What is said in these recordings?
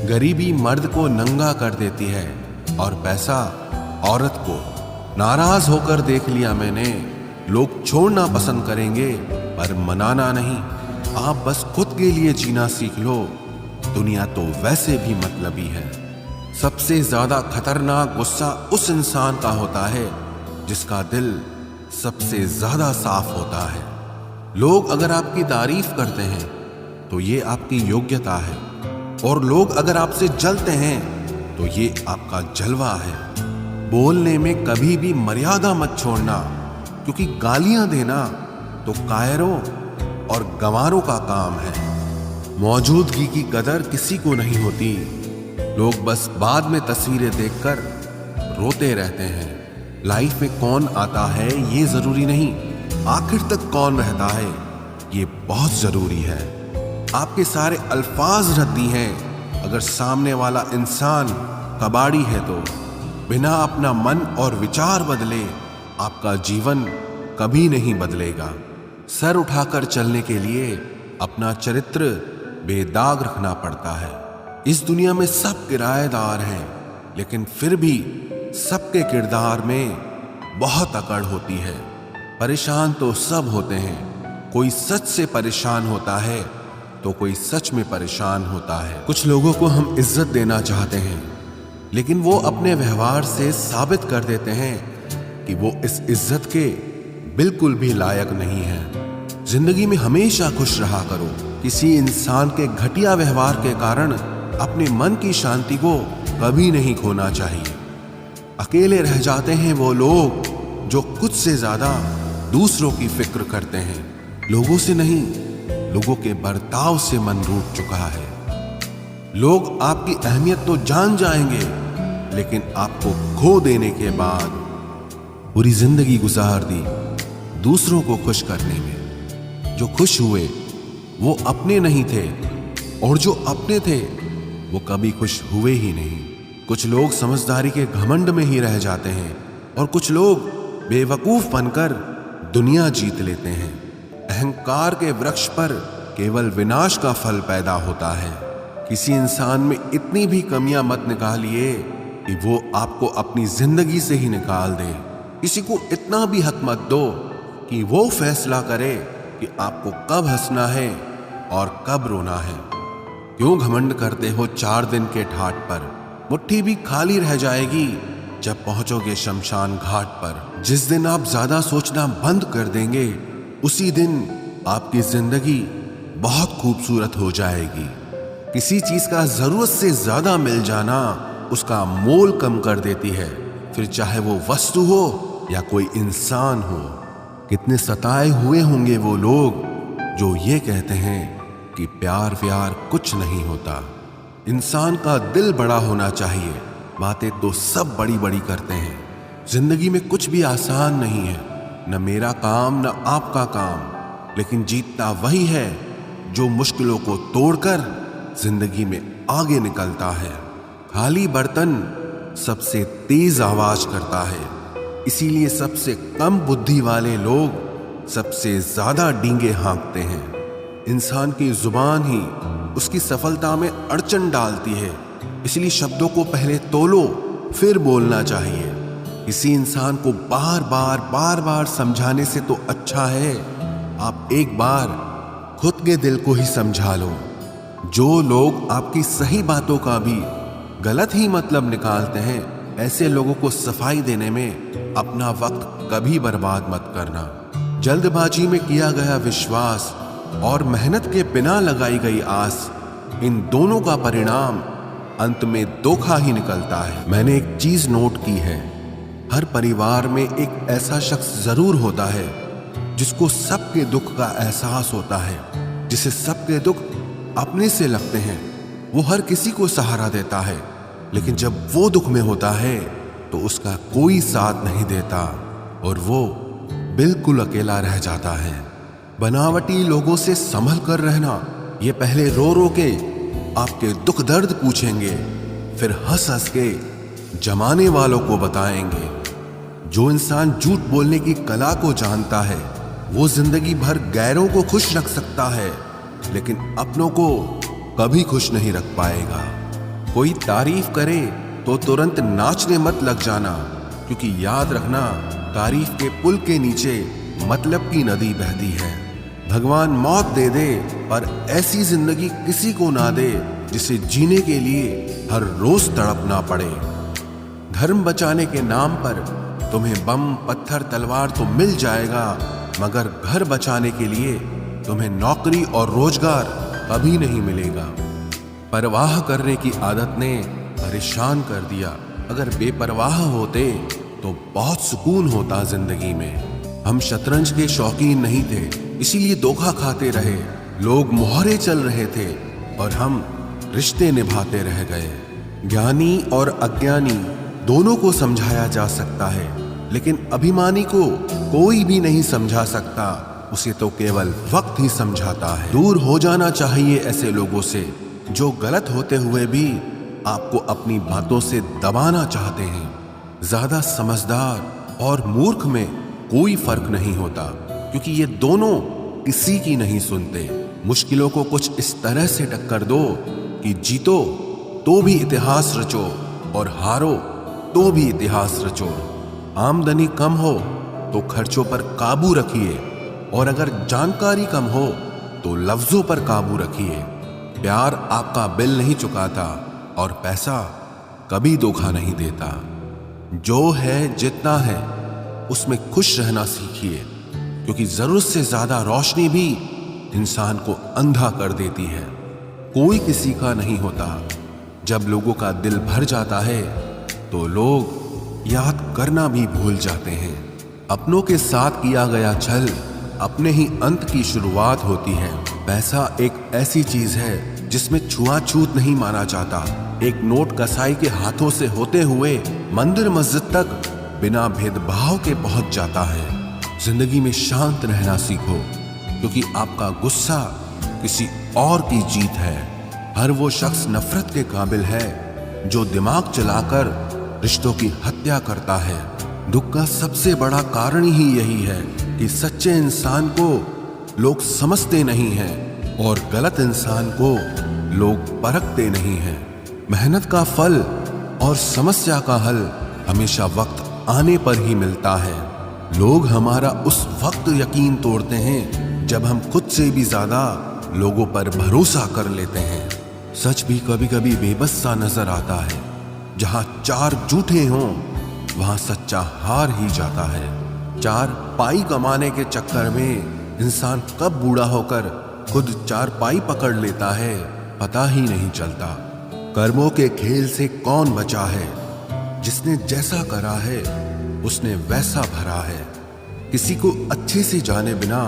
गरीबी मर्द को नंगा कर देती है और पैसा औरत को। नाराज होकर देख लिया मैंने, लोग छोड़ना पसंद करेंगे पर मनाना नहीं। आप बस खुद के लिए जीना सीख लो, दुनिया तो वैसे भी मतलबी है। सबसे ज्यादा खतरनाक गुस्सा उस इंसान का होता है जिसका दिल सबसे ज्यादा साफ होता है। लोग अगर आपकी तारीफ करते हैं तो ये आपकी योग्यता है, और लोग अगर आपसे जलते हैं तो ये आपका जलवा है। बोलने में कभी भी मर्यादा मत छोड़ना, क्योंकि गालियां देना तो कायरों और गंवारों का काम है। मौजूदगी की कदर किसी को नहीं होती, लोग बस बाद में तस्वीरें देखकर रोते रहते हैं। लाइफ में कौन आता है ये जरूरी नहीं, आखिर तक कौन रहता है ये बहुत जरूरी है। आपके सारे अल्फाज रद्दी हैं अगर सामने वाला इंसान कबाड़ी है तो। बिना अपना मन और विचार बदले आपका जीवन कभी नहीं बदलेगा। सर उठाकर चलने के लिए अपना चरित्र बेदाग रखना पड़ता है। इस दुनिया में सब किराएदार हैं, लेकिन फिर भी सबके किरदार में बहुत अकड़ होती है। परेशान तो सब होते हैं, कोई सच से परेशान होता है तो कोई सच में परेशान होता है। कुछ लोगों को हम इज्जत देना चाहते हैं, लेकिन वो अपने व्यवहार से साबित कर देते हैं कि वो इस इज्जत के बिल्कुल भी लायक नहीं है। जिंदगी में हमेशा खुश रहा करो। किसी इंसान के घटिया व्यवहार के कारण अपने मन की शांति को कभी नहीं खोना चाहिए। अकेले रह जाते हैं वो लोग जो खुद से ज्यादा दूसरों की फिक्र करते हैं। लोगों से नहीं, लोगों के बर्ताव से मन रूठ चुका है। लोग आपकी अहमियत तो जान जाएंगे, लेकिन आपको खो देने के बाद पूरी जिंदगी गुजार दी दूसरों को खुश करने में। जो खुश हुए वो अपने नहीं थे, और जो अपने थे वो कभी खुश हुए ही नहीं। कुछ लोग समझदारी के घमंड में ही रह जाते हैं, और कुछ लोग बेवकूफ बनकर दुनिया जीत लेते हैं। अहंकार के वृक्ष पर केवल विनाश का फल पैदा होता है। किसी इंसान में इतनी भी कमियां मत निकालिए कि वो आपको अपनी जिंदगी से ही निकाल दे। किसी को इतना भी हक मत दो कि वो फैसला करे कि आपको कब हंसना है और कब रोना है। क्यों घमंड करते हो 4 दिन के ठाट पर? मुट्ठी भी खाली रह जाएगी जब पहुंचोगे शमशान घाट पर। जिस दिन आप ज्यादा सोचना बंद कर देंगे, उसी दिन आपकी जिंदगी बहुत खूबसूरत हो जाएगी। किसी चीज का जरूरत से ज्यादा मिल जाना उसका मोल कम कर देती है, फिर चाहे वो वस्तु हो या कोई इंसान हो। कितने सताए हुए होंगे वो लोग जो ये कहते हैं कि प्यार व्यार कुछ नहीं होता। इंसान का दिल बड़ा होना चाहिए। बातें तो सब बड़ी बड़ी करते हैं। जिंदगी में कुछ भी आसान नहीं है, न मेरा काम न आपका काम, लेकिन जीतता वही है जो मुश्किलों को तोड़कर जिंदगी में आगे निकलता है। खाली बर्तन सबसे तेज आवाज करता है, इसीलिए सबसे कम बुद्धि वाले लोग सबसे ज्यादा डींगे हाँकते हैं। इंसान की जुबान ही उसकी सफलता में अड़चन डालती है, इसलिए शब्दों को पहले तोलो फिर बोलना चाहिए। किसी इंसान को बार बार समझाने से तो अच्छा है आप एक बार खुद के दिल को ही समझा लो। जो लोग आपकी सही बातों का भी गलत ही मतलब निकालते हैं, ऐसे लोगों को सफाई देने में अपना वक्त कभी बर्बाद मत करना। जल्दबाजी में किया गया विश्वास और मेहनत के बिना लगाई गई आस, इन दोनों का परिणाम अंत में धोखा ही निकलता है। मैंने एक चीज नोट की है, हर परिवार में एक ऐसा शख्स जरूर होता है जिसको सबके दुख का एहसास होता है, जिसे सबके दुख अपने से लगते हैं। वो हर किसी को सहारा देता है, लेकिन जब वो दुख में होता है तो उसका कोई साथ नहीं देता और वो बिल्कुल अकेला रह जाता है। बनावटी लोगों से संभल कर रहना, ये पहले रो रो के आपके दुख दर्द पूछेंगे, फिर हंस हंस के जमाने वालों को बताएंगे। जो इंसान झूठ बोलने की कला को जानता है वो जिंदगी भर गैरों को खुश रख सकता है, लेकिन अपनों को कभी खुश नहीं रख पाएगा। कोई तारीफ करे तो तुरंत नाचने मत लग जाना, क्योंकि याद रखना तारीफ के पुल के नीचे मतलब की नदी बहती है। भगवान मौत दे दे पर ऐसी जिंदगी किसी को ना दे जिसे जीने के लिए हर रोज तड़पना पड़े। धर्म बचाने के नाम पर तुम्हें बम पत्थर तलवार तो मिल जाएगा, मगर घर बचाने के लिए तुम्हें नौकरी और रोजगार कभी नहीं मिलेगा। परवाह करने की आदत ने परेशान कर दिया। अगर बेपरवाह होते तो बहुत सुकून होता जिंदगी में। हम शतरंज के शौकीन नहीं थे, इसीलिए धोखा खाते रहे। लोग मोहरे चल रहे थे और हम रिश्ते निभाते रह गए। ज्ञानी और अज्ञानी दोनों को समझाया जा सकता है, लेकिन अभिमानी को कोई भी नहीं समझा सकता। उसे तो केवल वक्त ही समझाता है। दूर हो जाना चाहिए ऐसे लोगों से जो गलत होते हुए भी आपको अपनी बातों से दबाना चाहते हैं। ज्यादा समझदार और मूर्ख में कोई फर्क नहीं होता, क्योंकि ये दोनों किसी की नहीं सुनते। मुश्किलों को कुछ इस तरह से टक्कर दो कि जीतो तो भी इतिहास रचो और हारो तो भी इतिहास रचो। आमदनी कम हो तो खर्चों पर काबू रखिए, और अगर जानकारी कम हो तो लफ्जों पर काबू रखिए। प्यार आपका बिल नहीं चुकाता और पैसा कभी धोखा नहीं देता। जो है जितना है उसमें खुश रहना सीखिए, क्योंकि जरूरत से ज्यादा रोशनी भी इंसान को अंधा कर देती है। कोई किसी का नहीं होता। जब लोगों का दिल भर जाता है तो लोग याद करना भी भूल जाते हैं। अपनों के साथ किया गया छल अपने ही अंत की शुरुआत होती है। पैसा एक ऐसी चीज है जिसमें छुआछूत नहीं माना जाता। एक नोट कसाई के हाथों से होते हुए मंदिर मस्जिद तक बिना भेदभाव के पहुंच जाता है। जिंदगी में शांत रहना सीखो, क्योंकि आपका गुस्सा किसी और की जीत है। हर वो शख्स नफरत के काबिल है जो दिमाग चलाकर रिश्तों की हत्या करता है। दुख का सबसे बड़ा कारण ही यही है कि सच्चे इंसान को लोग समझते नहीं हैं और गलत इंसान को लोग परखते नहीं हैं। मेहनत का फल और समस्या का हल हमेशा वक्त आने पर ही मिलता है। लोग हमारा उस वक्त यकीन तोड़ते हैं जब हम खुद से भी ज्यादा लोगों पर भरोसा कर लेते हैं। सच भी कभी कभी बेबस सा नजर आता है। जहां चार झूठे हों वहां सच्चा हार ही जाता है। चार पाई कमाने के चक्कर में इंसान कब बूढ़ा होकर खुद चार पाई पकड़ लेता है पता ही नहीं चलता। कर्मों के खेल से कौन बचा है? जिसने जैसा करा है उसने वैसा भरा है। किसी को अच्छे से जाने बिना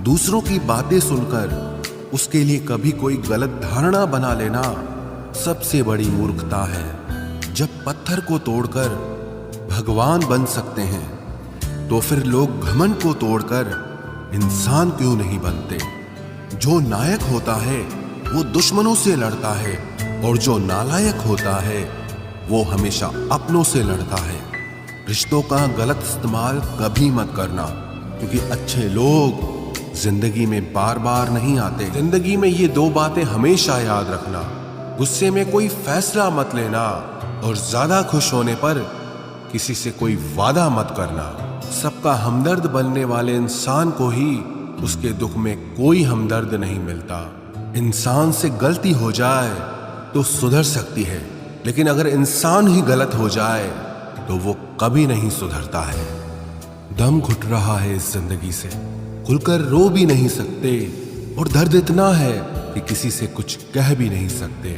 दूसरों की बातें सुनकर उसके लिए कभी कोई गलत धारणा बना लेना सबसे बड़ी मूर्खता है। जब पत्थर को तोड़कर भगवान बन सकते हैं तो फिर लोग घमंड को तोड़कर इंसान क्यों नहीं बनते? जो नायक होता है वो दुश्मनों से लड़ता है, और जो नालायक होता है वो हमेशा अपनों से लड़ता है। रिश्तों का गलत इस्तेमाल कभी मत करना, क्योंकि अच्छे लोग जिंदगी में बार बार नहीं आते। जिंदगी में ये दो बातें हमेशा याद रखना: गुस्से में कोई फैसला मत लेना, और ज्यादा खुश होने पर किसी से कोई वादा मत करना। सबका हमदर्द बनने वाले इंसान को ही उसके दुख में कोई हमदर्द नहीं मिलता। इंसान से गलती हो जाए तो सुधर सकती है, लेकिन अगर इंसान ही गलत हो जाए तो वो कभी नहीं सुधरता है। दम घुट रहा है इस जिंदगी से, खुलकर रो भी नहीं सकते, और दर्द इतना है कि किसी से कुछ कह भी नहीं सकते।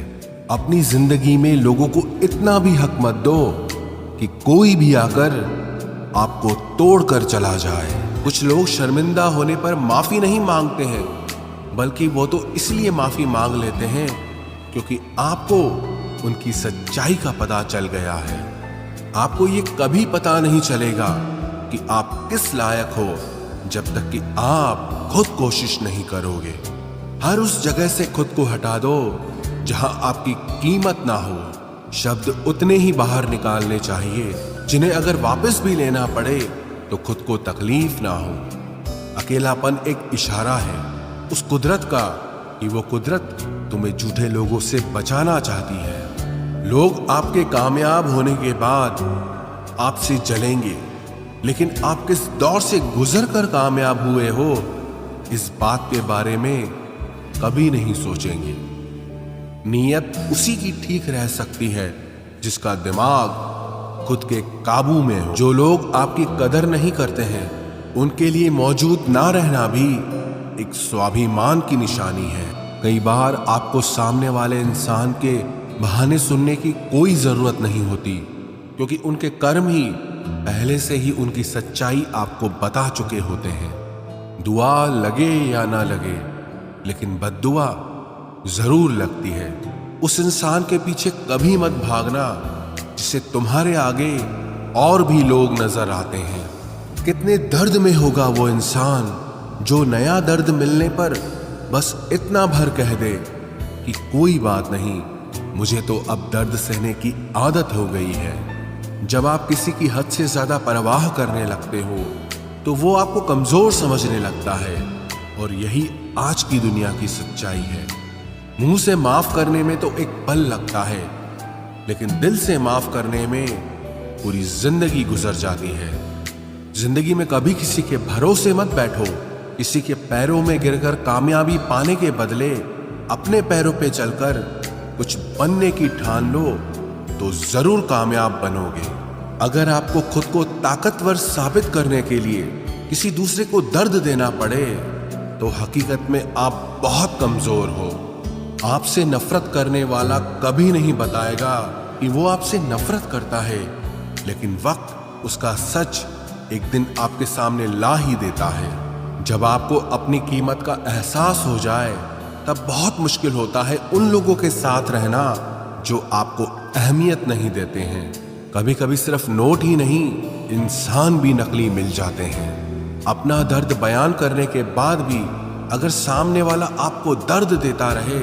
अपनी जिंदगी में लोगों को इतना भी हक मत दो कि कोई भी आकर आपको तोड़कर चला जाए। कुछ लोग शर्मिंदा होने पर माफी नहीं मांगते हैं, बल्कि वो तो इसलिए माफी मांग लेते हैं क्योंकि आपको उनकी सच्चाई का पता चल गया है। आपको ये कभी पता नहीं चलेगा कि आप किस लायक हो जब तक कि आप खुद कोशिश नहीं करोगे। हर उस जगह से खुद को हटा दो जहां आपकी कीमत ना हो। शब्द उतने ही बाहर निकालने चाहिए जिन्हें अगर वापस भी लेना पड़े तो खुद को तकलीफ ना हो। अकेलापन एक इशारा है उस कुदरत का कि वो कुदरत तुम्हें झूठे लोगों से बचाना चाहती है। लोग आपके कामयाब होने के बाद आपसे जलेंगे, लेकिन आप किस दौर से गुजर कर कामयाब हुए हो इस बात के बारे में कभी नहीं सोचेंगे। नीयत उसी की ठीक रह सकती है जिसका दिमाग खुद के काबू में हो। जो लोग आपकी कदर नहीं करते हैं उनके लिए मौजूद ना रहना भी एक स्वाभिमान की निशानी है। कई बार आपको सामने वाले इंसान के बहाने सुनने की कोई जरूरत नहीं होती, क्योंकि उनके कर्म ही पहले से ही उनकी सच्चाई आपको बता चुके होते हैं। दुआ लगे या ना लगे, लेकिन बद्दुआ जरूर लगती है। उस इंसान के पीछे कभी मत भागना जिससे तुम्हारे आगे और भी लोग नजर आते हैं। कितने दर्द में होगा वो इंसान जो नया दर्द मिलने पर बस इतना भर कह दे कि कोई बात नहीं, मुझे तो अब दर्द सहने की आदत हो गई है। जब आप किसी की हद से ज्यादा परवाह करने लगते हो तो वो आपको कमजोर समझने लगता है, और यही आज की दुनिया की सच्चाई है। मुंह से माफ करने में तो एक पल लगता है, लेकिन दिल से माफ करने में पूरी जिंदगी गुजर जाती है। जिंदगी में कभी किसी के भरोसे मत बैठो। किसी के पैरों में गिरकर कामयाबी पाने के बदले अपने पैरों पे चलकर कुछ बनने की ठान लो तो जरूर कामयाब बनोगे। अगर आपको खुद को ताकतवर साबित करने के लिए किसी दूसरे को दर्द देना पड़े तो हकीकत में आप बहुत कमजोर हो। आपसे नफरत करने वाला कभी नहीं बताएगा कि वो आपसे नफरत करता है, लेकिन वक्त उसका सच एक दिन आपके सामने ला ही देता है। जब आपको अपनी कीमत का एहसास हो जाए तब बहुत मुश्किल होता है उन लोगों के साथ रहना जो आपको अहमियत नहीं देते हैं। कभी कभी सिर्फ नोट ही नहीं, इंसान भी नकली मिल जाते हैं। अपना दर्द बयान करने के बाद भी अगर सामने वाला आपको दर्द देता रहे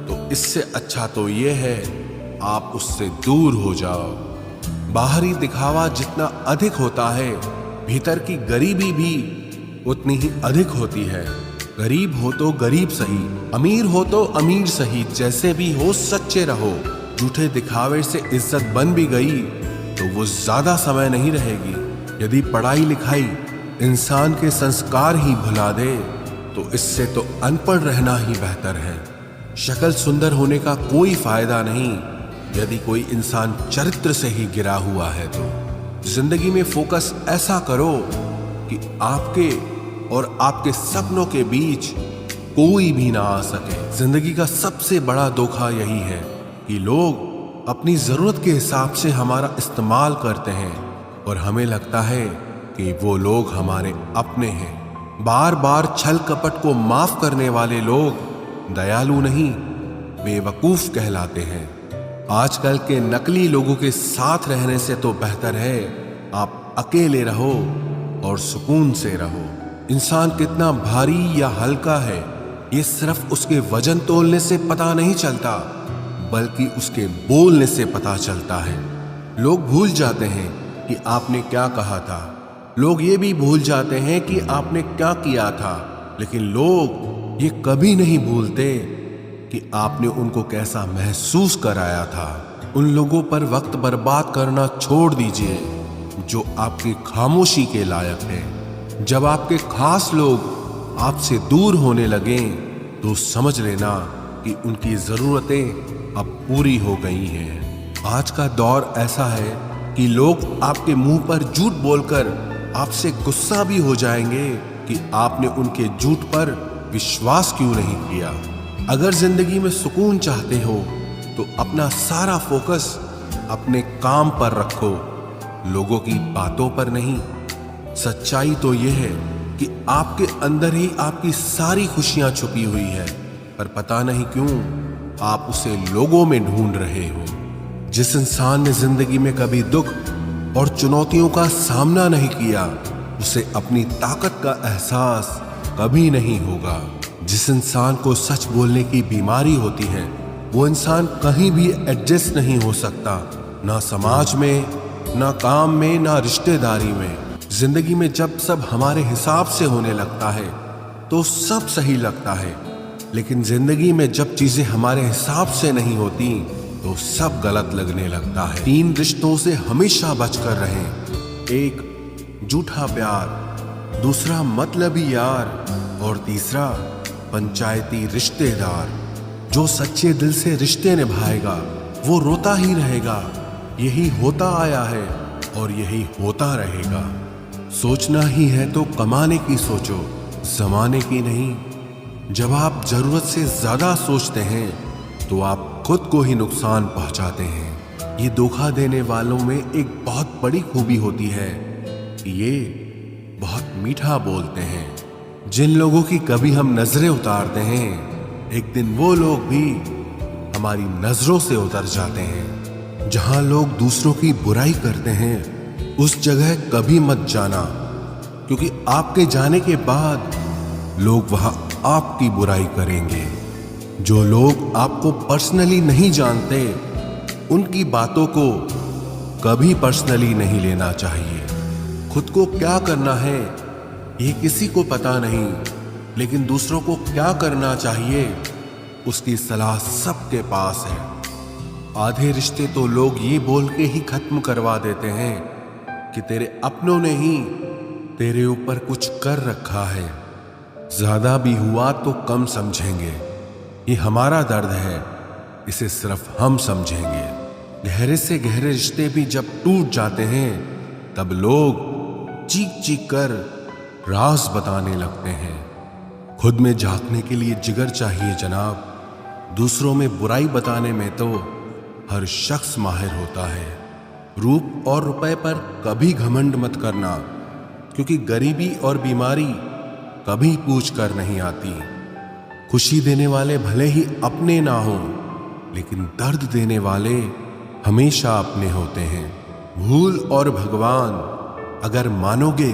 तो इससे अच्छा तो ये है आप उससे दूर हो जाओ। बाहरी दिखावा जितना अधिक होता है, भीतर की गरीबी भी उतनी ही अधिक होती है। गरीब हो तो गरीब सही, अमीर हो तो अमीर सही, जैसे भी हो सच्चे रहो। झूठे दिखावे से इज्जत बन भी गई तो वो ज्यादा समय नहीं रहेगी। यदि पढ़ाई लिखाई इंसान के संस्कार ही भुला दे तो इससे तो अनपढ़ रहना ही बेहतर है। शक्ल सुंदर होने का कोई फायदा नहीं यदि कोई इंसान चरित्र से ही गिरा हुआ है। तो जिंदगी में फोकस ऐसा करो कि आपके और आपके सपनों के बीच कोई भी ना आ सके। जिंदगी का सबसे बड़ा धोखा यही है कि लोग अपनी जरूरत के हिसाब से हमारा इस्तेमाल करते हैं और हमें लगता है कि वो लोग हमारे अपने हैं। बार बार छल कपट को माफ करने वाले लोग दयालु नहीं, बेवकूफ कहलाते हैं। आजकल के नकली लोगों के साथ रहने से तो बेहतर है आप अकेले रहो और सुकून से रहो। इंसान कितना भारी या हल्का है ये सिर्फ उसके वजन तोलने से पता नहीं चलता, बल्कि उसके बोलने से पता चलता है। लोग भूल जाते हैं कि आपने क्या कहा था, लोग ये भी भूल जाते हैं कि आपने क्या किया था, लेकिन लोग ये कभी नहीं भूलते कि आपने उनको कैसा महसूस कराया था। उन लोगों पर वक्त बर्बाद करना छोड़ दीजिए जो आपकी खामोशी के लायक है। जब आपके खास लोग आपसे दूर होने लगें तो समझ लेना कि उनकी जरूरतें अब पूरी हो गई हैं। आज का दौर ऐसा है कि लोग आपके मुंह पर झूठ बोलकर आपसे गुस्सा भी हो जाएंगे कि आपने उनके झूठ पर विश्वास क्यों नहीं किया। अगर जिंदगी में सुकून चाहते हो तो अपना सारा फोकस अपने काम पर रखो, लोगों की बातों पर नहीं। सच्चाई तो यह है कि आपके अंदर ही आपकी सारी खुशियां छुपी हुई है, पर पता नहीं क्यों आप उसे लोगों में ढूंढ रहे हो। जिस इंसान ने जिंदगी में कभी दुख और चुनौतियों का सामना नहीं किया उसे अपनी ताकत का एहसास कभी नहीं होगा। जिस इंसान को सच बोलने की बीमारी होती है वो इंसान कहीं भी एडजस्ट नहीं हो सकता, ना समाज में, ना काम में, ना रिश्तेदारी में। जिंदगी में जब सब हमारे हिसाब से होने लगता है तो सब सही लगता है, लेकिन जिंदगी में जब चीजें हमारे हिसाब से नहीं होती तो सब गलत लगने लगता है। 3 रिश्तों से हमेशा बचकर रहें। 1 झूठा प्यार, दूसरा मतलबी यार और तीसरा पंचायती रिश्तेदार। जो सच्चे दिल से रिश्ते निभाएगा वो रोता ही रहेगा। यही होता आया है और यही होता रहेगा। सोचना ही है तो कमाने की सोचो, जमाने की नहीं। जब आप जरूरत से ज्यादा सोचते हैं तो आप खुद को ही नुकसान पहुंचाते हैं। ये धोखा देने वालों में एक बहुत बड़ी खूबी होती है कि ये बहुत मीठा बोलते हैं। जिन लोगों की कभी हम नजरें उतारते हैं, एक दिन वो लोग भी हमारी नजरों से उतर जाते हैं। जहां लोग दूसरों की बुराई करते हैं उस जगह कभी मत जाना, क्योंकि आपके जाने के बाद लोग वहां आपकी बुराई करेंगे। जो लोग आपको पर्सनली नहीं जानते उनकी बातों को कभी पर्सनली नहीं लेना चाहिए। खुद को क्या करना है ये किसी को पता नहीं, लेकिन दूसरों को क्या करना चाहिए उसकी सलाह सबके पास है। आधे रिश्ते तो लोग ये बोल के ही खत्म करवा देते हैं कि तेरे अपनों ने ही तेरे ऊपर कुछ कर रखा है। ज्यादा भी हुआ तो कम समझेंगे। ये हमारा दर्द है, इसे सिर्फ हम समझेंगे। गहरे से गहरे रिश्ते भी जब टूट जाते हैं तब लोग चीख चीख कर राज बताने लगते हैं। खुद में झांकने के लिए जिगर चाहिए जनाब। दूसरों में बुराई बताने में तो हर शख्स माहिर होता है। रूप और रुपए पर कभी घमंड मत करना, क्योंकि गरीबी और बीमारी कभी पूछ कर नहीं आती। खुशी देने वाले भले ही अपने ना हो, लेकिन दर्द देने वाले हमेशा अपने होते हैं। भूल और भगवान अगर मानोगे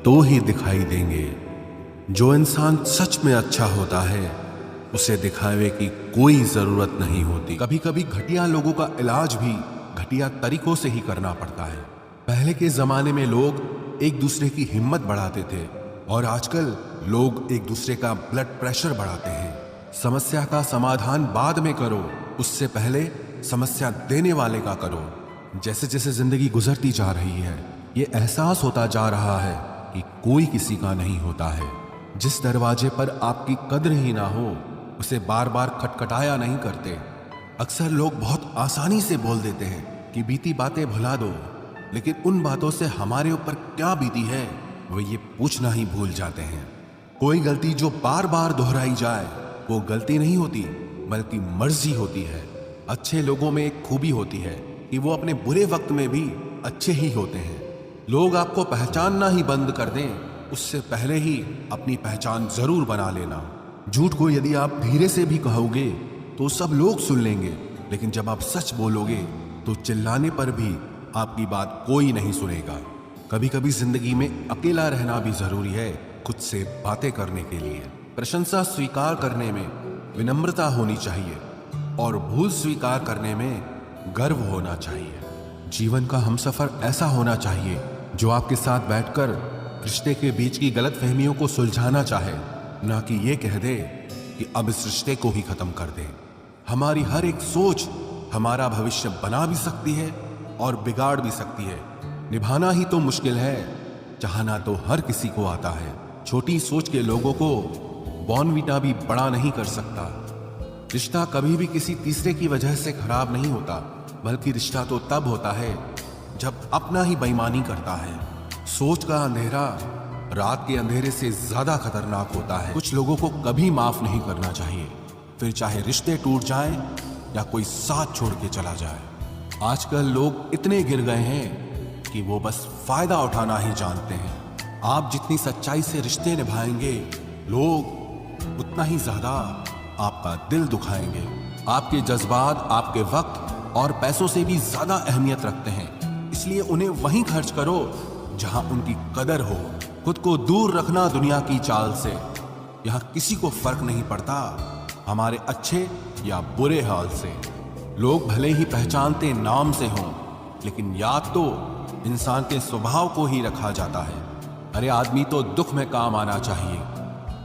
तो ही दिखाई देंगे। जो इंसान सच में अच्छा होता है उसे दिखावे की कोई जरूरत नहीं होती। कभी कभी घटिया लोगों का इलाज भी घटिया तरीकों से ही करना पड़ता है। पहले के जमाने में लोग एक दूसरे की हिम्मत बढ़ाते थे और आजकल लोग एक दूसरे का ब्लड प्रेशर बढ़ाते हैं। समस्या का समाधान बाद में करो, उससे पहले समस्या देने वाले का करो। जैसे जैसे जिंदगी गुजरती जा रही है ये एहसास होता जा रहा है कि कोई किसी का नहीं होता है। जिस दरवाजे पर आपकी कद्र ही ना हो उसे बार बार खटखटाया नहीं करते। अक्सर लोग बहुत आसानी से बोल देते हैं कि बीती बातें भुला दो, लेकिन उन बातों से हमारे ऊपर क्या बीती है वो ये पूछना ही भूल जाते हैं। कोई गलती जो बार बार दोहराई जाए वो गलती नहीं होती, बल्कि मर्जी होती है। अच्छे लोगों में एक खूबी होती है कि वो अपने बुरे वक्त में भी अच्छे ही होते हैं। लोग आपको पहचानना ही बंद कर दें उससे पहले ही अपनी पहचान जरूर बना लेना। झूठ को यदि आप धीरे से भी कहोगे तो सब लोग सुन लेंगे, लेकिन जब आप सच बोलोगे तो चिल्लाने पर भी आपकी बात कोई नहीं सुनेगा। कभी कभी जिंदगी में अकेला रहना भी जरूरी है खुद से बातें करने के लिए। प्रशंसा स्वीकार करने में विनम्रता होनी चाहिए और भूल स्वीकार करने में गर्व होना चाहिए। जीवन का हमसफर ऐसा होना चाहिए जो आपके साथ बैठकर रिश्ते के बीच की गलतफहमियों को सुलझाना चाहे, ना कि ये कह दे कि अब इस रिश्ते को ही खत्म कर दे। हमारी हर एक सोच हमारा भविष्य बना भी सकती है और बिगाड़ भी सकती है। निभाना ही तो मुश्किल है, चाहना तो हर किसी को आता है। छोटी सोच के लोगों को बॉर्नवीटा भी बड़ा नहीं कर सकता। रिश्ता कभी भी किसी तीसरे की वजह से खराब नहीं होता, बल्कि रिश्ता तो तब होता है जब अपना ही बेईमानी करता है। सोच का अंधेरा रात के अंधेरे से ज्यादा खतरनाक होता है। कुछ लोगों को कभी माफ नहीं करना चाहिए, फिर चाहे रिश्ते टूट जाएं या कोई साथ छोड़ के चला जाए। आजकल लोग इतने गिर गए हैं कि वो बस फायदा उठाना ही जानते हैं। आप जितनी सच्चाई से रिश्ते निभाएंगे, लोग उतना ही ज्यादा आपका दिल दुखाएंगे। आपके जज्बात आपके वक्त और पैसों से भी ज्यादा अहमियत रखते हैं, इसलिए उन्हें वहीं खर्च करो जहां उनकी कदर हो। खुद को दूर रखना दुनिया की चाल से। यहां किसी को फर्क नहीं पड़ता हमारे अच्छे या बुरे हाल से। लोग भले ही पहचानते नाम से हों, लेकिन याद तो इंसान के स्वभाव को ही रखा जाता है। अरे आदमी तो दुख में काम आना चाहिए,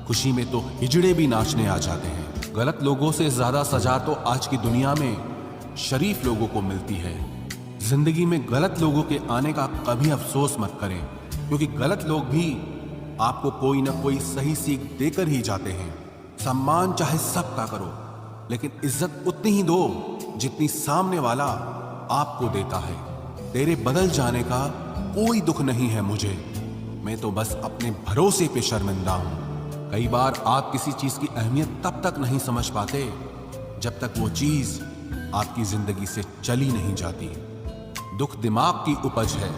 खुशी में तो हिजड़े भी नाचने आ जाते हैं। गलत लोगों से ज्यादा सजा तो आज की दुनिया में शरीफ लोगों को मिलती है। जिंदगी में गलत लोगों के आने का कभी अफसोस मत करें, क्योंकि गलत लोग भी आपको कोई ना कोई सही सीख देकर ही जाते हैं। सम्मान चाहे सबका करो, लेकिन इज्जत उतनी ही दो जितनी सामने वाला आपको देता है। तेरे बदल जाने का कोई दुख नहीं है मुझे, मैं तो बस अपने भरोसे पे शर्मिंदा हूं। कई बार आप किसी चीज की अहमियत तब तक नहीं समझ पाते जब तक वो चीज आपकी जिंदगी से चली नहीं जाती। दुख दिमाग की उपज है,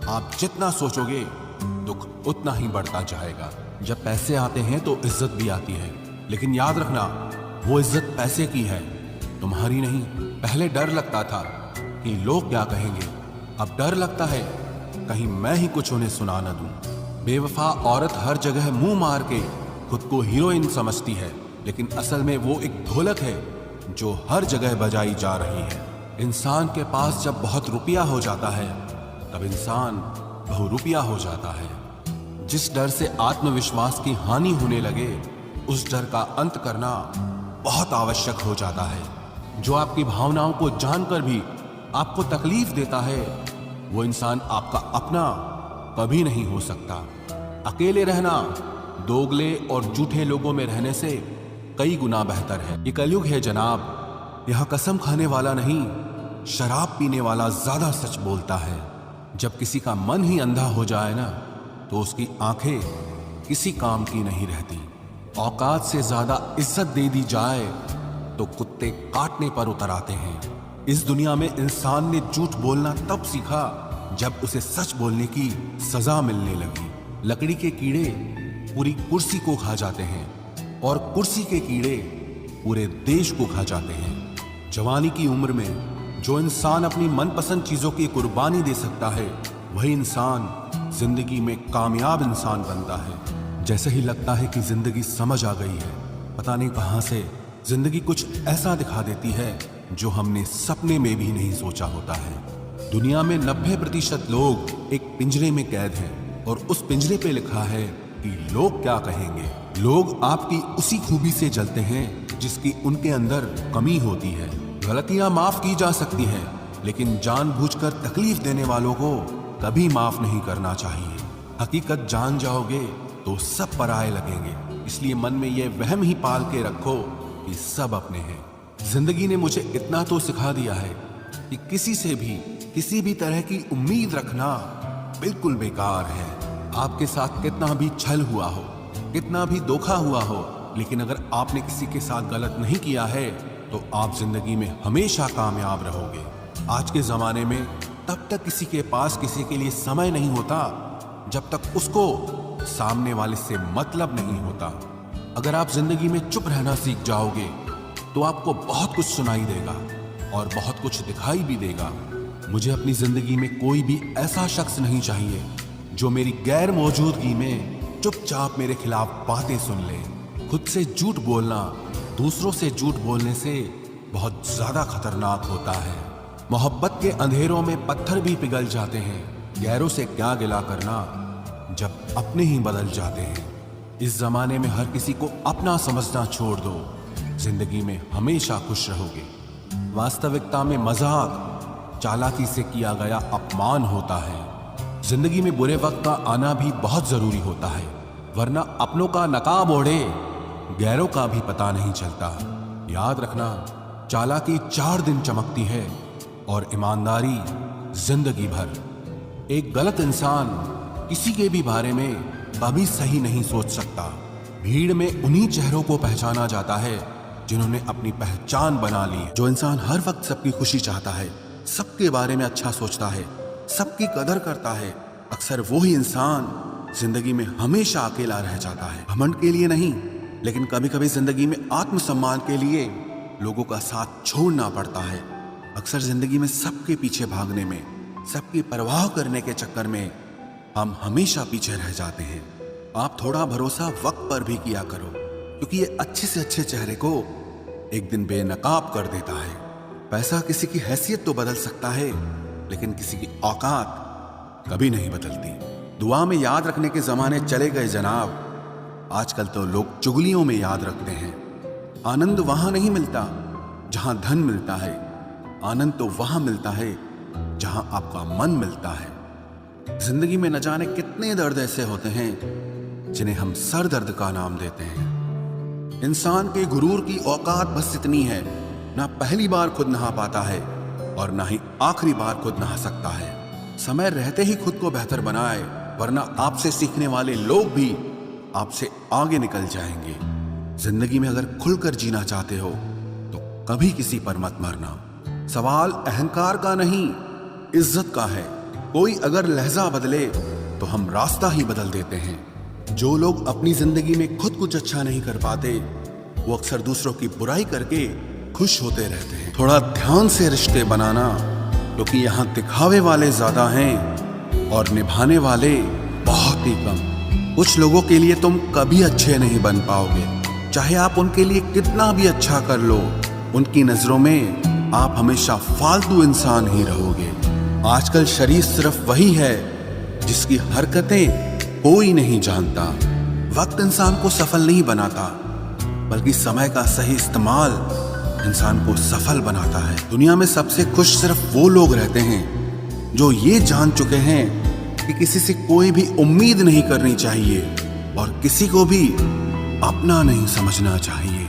आप जितना सोचोगे दुख उतना ही बढ़ता जाएगा। जब पैसे आते हैं तो इज्जत भी आती है, लेकिन याद रखना वो इज्जत पैसे की है, तुम्हारी नहीं। पहले डर लगता था कि लोग क्या कहेंगे, अब डर लगता है कहीं मैं ही कुछ उन्हें सुना न दूं। बेवफा औरत हर जगह मुंह मार के खुद को हीरोइन समझती है, लेकिन असल में वो एक ढोलक है जो हर जगह बजाई जा रही है। इंसान के पास जब बहुत रुपया हो जाता है तब इंसान बहुरुपया हो जाता है। जिस डर से आत्मविश्वास की हानि होने लगे, उस डर का अंत करना बहुत आवश्यक हो जाता है। जो आपकी भावनाओं को जानकर भी आपको तकलीफ देता है, वो इंसान आपका अपना कभी नहीं हो सकता। अकेले रहना दोगले और झूठे लोगों में रहने से कई गुना बेहतर है। ये कलयुग है जनाब, यहां कसम खाने वाला नहीं, शराब पीने वाला ज्यादा सच बोलता है। जब किसी का मन ही अंधा हो जाए ना, तो उसकी आंखें किसी काम की नहीं रहती। औकात से ज्यादा इज्जत दे दी जाए तो कुत्ते काटने पर उतर आते हैं। इस दुनिया में इंसान ने झूठ बोलना तब सीखा जब उसे सच बोलने की सजा मिलने लगी। लकड़ी के कीड़े पूरी कुर्सी को खा जाते हैं और कुर्सी के कीड़े पूरे देश को खा जाते हैं। जवानी की उम्र में जो इंसान अपनी मनपसंद चीजों की कुर्बानी दे सकता है, वही इंसान जिंदगी में कामयाब इंसान बनता है। जैसे ही लगता है कि जिंदगी समझ आ गई है, पता नहीं कहां से जिंदगी कुछ ऐसा दिखा देती है जो हमने सपने में भी नहीं सोचा होता है। दुनिया में 90% लोग एक पिंजरे में कैद हैं और उस पिंजरे पे लिखा है कि लोग क्या कहेंगे। लोग आपकी उसी खूबी से जलते हैं जिसकी उनके अंदर कमी होती है। गलतियां माफ की जा सकती हैं, लेकिन जानबूझकर तकलीफ देने वालों को कभी माफ नहीं करना चाहिए। हकीकत जान जाओगे तो सब पराये लगेंगे, इसलिए मन में यह वहम ही पाल के रखो कि सब अपने हैं। जिंदगी ने मुझे इतना तो सिखा दिया है कि किसी से भी किसी भी तरह की उम्मीद रखना बिल्कुल बेकार है। आपके साथ कितना भी छल हुआ हो, कितना भी धोखा हुआ हो, लेकिन अगर आपने किसी के साथ गलत नहीं किया है तो आप जिंदगी में हमेशा कामयाब रहोगे। आज के जमाने में तब तक किसी के पास किसी के लिए समय नहीं होता जब तक उसको सामने वाले से मतलब नहीं होता। अगर आप जिंदगी में चुप रहना सीख जाओगे तो आपको बहुत कुछ सुनाई देगा और बहुत कुछ दिखाई भी देगा। मुझे अपनी जिंदगी में कोई भी ऐसा शख्स नहीं चाहिए जो मेरी गैर मौजूदगी में चुपचाप मेरे खिलाफ बातें सुन ले। खुद से झूठ बोलना दूसरों से झूठ बोलने से बहुत ज्यादा खतरनाक होता है। मोहब्बत के अंधेरों में पत्थर भी पिघल जाते हैं। गैरों से क्या गिला करना जब अपने ही बदल जाते हैं। इस जमाने में हर किसी को अपना समझना छोड़ दो, जिंदगी में हमेशा खुश रहोगे। वास्तविकता में मजाक चालाकी से किया गया अपमान होता है। जिंदगी में बुरे वक्त का आना भी बहुत जरूरी होता है, वरना अपनों का नकाब ओढ़े गैरों का भी पता नहीं चलता। याद रखना, चालाकी 4 दिन चमकती है और ईमानदारी जिंदगी भर। एक गलत इंसान किसी के भी बारे में कभी सही नहीं सोच सकता। भीड़ में उन्हीं चेहरों को पहचाना जाता है जिन्होंने अपनी पहचान बना ली। जो इंसान हर वक्त सबकी खुशी चाहता है, सबके बारे में अच्छा सोचता है, सबकी कदर करता है, अक्सर वो ही इंसान जिंदगी में हमेशा अकेला रह जाता है। घमंड के लिए नहीं, लेकिन कभी कभी जिंदगी में आत्मसम्मान के लिए लोगों का साथ छोड़ना पड़ता है। अक्सर जिंदगी में सबके पीछे भागने में, सबकी परवाह करने के चक्कर में हम हमेशा पीछे रह जाते हैं। आप थोड़ा भरोसा वक्त पर भी किया करो, क्योंकि ये अच्छे से अच्छे चेहरे को एक दिन बेनकाब कर देता है। पैसा किसी की हैसियत तो बदल सकता है, लेकिन किसी की औकात कभी नहीं बदलती। दुआ में याद रखने के जमाने चले गए जनाब। आजकल तो लोग चुगलियों में याद रखते हैं। आनंद वहां नहीं मिलता जहां धन मिलता है, आनंद तो वहां मिलता है जहां आपका मन मिलता है। जिंदगी में न जाने कितने दर्द ऐसे होते हैं जिन्हें हम सर दर्द का नाम देते हैं। इंसान के गुरूर की औकात बस इतनी है, ना पहली बार खुद नहा पाता है और ना ही आखिरी बार खुद नहा सकता है। समय रहते ही खुद को बेहतर बनाए, वरना आपसे सीखने वाले लोग भी आपसे आगे निकल जाएंगे। जिंदगी में अगर खुलकर जीना चाहते हो तो कभी किसी पर मत मरना। सवाल अहंकार का नहीं, इज्जत का है। कोई अगर लहजा बदले तो हम रास्ता ही बदल देते हैं। जो लोग अपनी जिंदगी में खुद कुछ अच्छा नहीं कर पाते, वो अक्सर दूसरों की बुराई करके खुश होते रहते हैं। थोड़ा ध्यान से रिश्ते बनाना, क्योंकि यहाँ दिखावे वाले ज्यादा हैं और निभाने वाले बहुत ही कम। कुछ लोगों के लिए तुम कभी अच्छे नहीं बन पाओगे, चाहे आप उनके लिए कितना भी अच्छा कर लो। उनकी नजरों में आप हमेशा फालतू इंसान ही रहोगे। आजकल शरीफ सिर्फ वही है जिसकी हरकतें कोई नहीं जानता। वक्त इंसान को सफल नहीं बनाता, बल्कि समय का सही इस्तेमाल इंसान को सफल बनाता है। दुनिया में सबसे खुश सिर्फ वो लोग रहते हैं जो ये जान चुके हैं कि किसी से कोई भी उम्मीद नहीं करनी चाहिए और किसी को भी अपना नहीं समझना चाहिए।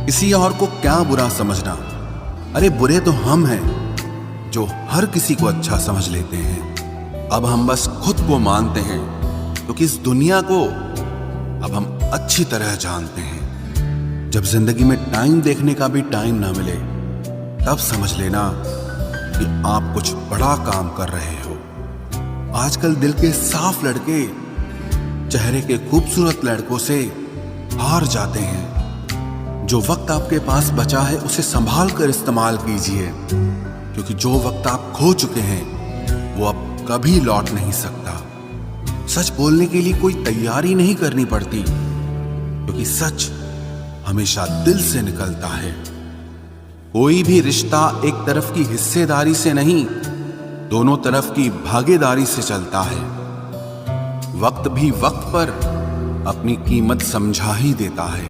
किसी और को क्या बुरा समझना, अरे बुरे तो हम हैं जो हर किसी को अच्छा समझ लेते हैं। अब हम बस खुद को मानते हैं, क्योंकि इस दुनिया को अब हम अच्छी तरह जानते हैं। जब जिंदगी में टाइम देखने का भी टाइम ना मिले, तब समझ लेना कि आप कुछ बड़ा काम कर रहे हो। आजकल दिल के साफ लड़के चेहरे के खूबसूरत लड़कों से हार जाते हैं। जो वक्त आपके पास बचा है उसे संभाल कर इस्तेमाल कीजिए, क्योंकि जो वक्त आप खो चुके हैं वो अब कभी लौट नहीं सकता। सच बोलने के लिए कोई तैयारी नहीं करनी पड़ती, क्योंकि सच हमेशा दिल से निकलता है। कोई भी रिश्ता एक तरफ की हिस्सेदारी से नहीं, दोनों तरफ की भागीदारी से चलता है। वक्त भी वक्त पर अपनी कीमत समझा ही देता है।